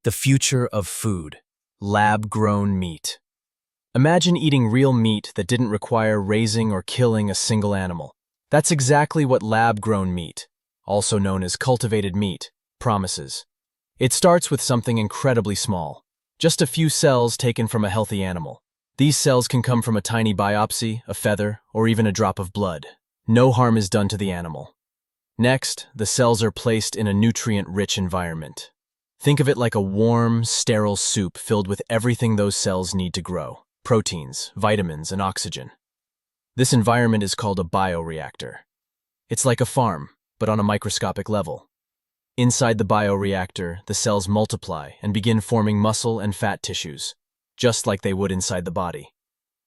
The future of food. Lab-grown meat. Imagine eating real meat that didn't require raising or killing a single animal. That's exactly what lab-grown meat, also known as cultivated meat, promises. It starts with something incredibly small, just a few cells taken from a healthy animal. These cells can come from a tiny biopsy, a feather, or even a drop of blood. No harm is done to the animal. Next, the cells are placed in a nutrient-rich environment. Think of it like a warm, sterile soup filled with everything those cells need to grow: proteins, vitamins, and oxygen. This environment is called a bioreactor. It's like a farm, but on a microscopic level. Inside the bioreactor, the cells multiply and begin forming muscle and fat tissues, just like they would inside the body.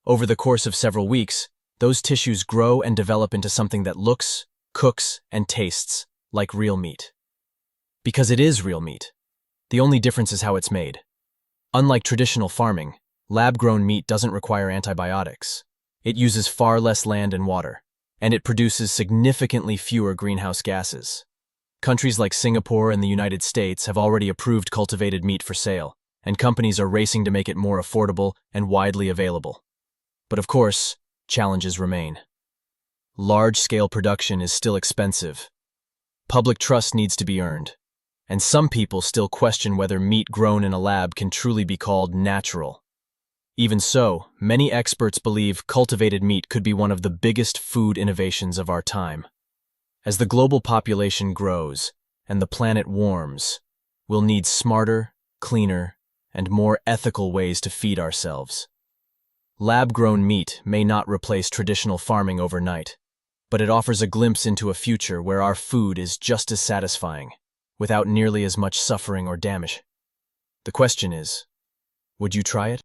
Over the course of several weeks, those tissues grow and develop into something that looks, cooks, and tastes like real meat. Because it is real meat. The only difference is how it's made. Unlike traditional farming, lab-grown meat doesn't require antibiotics. It uses far less land and water, and it produces significantly fewer greenhouse gases. Countries like Singapore and the United States have already approved cultivated meat for sale, and companies are racing to make it more affordable and widely available. But of course, challenges remain. Large-scale production is still expensive. Public trust needs to be earned. And some people still question whether meat grown in a lab can truly be called natural. Even so, many experts believe cultivated meat could be one of the biggest food innovations of our time. As the global population grows and the planet warms, we'll need smarter, cleaner, and more ethical ways to feed ourselves. Lab-grown meat may not replace traditional farming overnight, but it offers a glimpse into a future where our food is just as satisfying, without nearly as much suffering or damage. The question is, would you try it?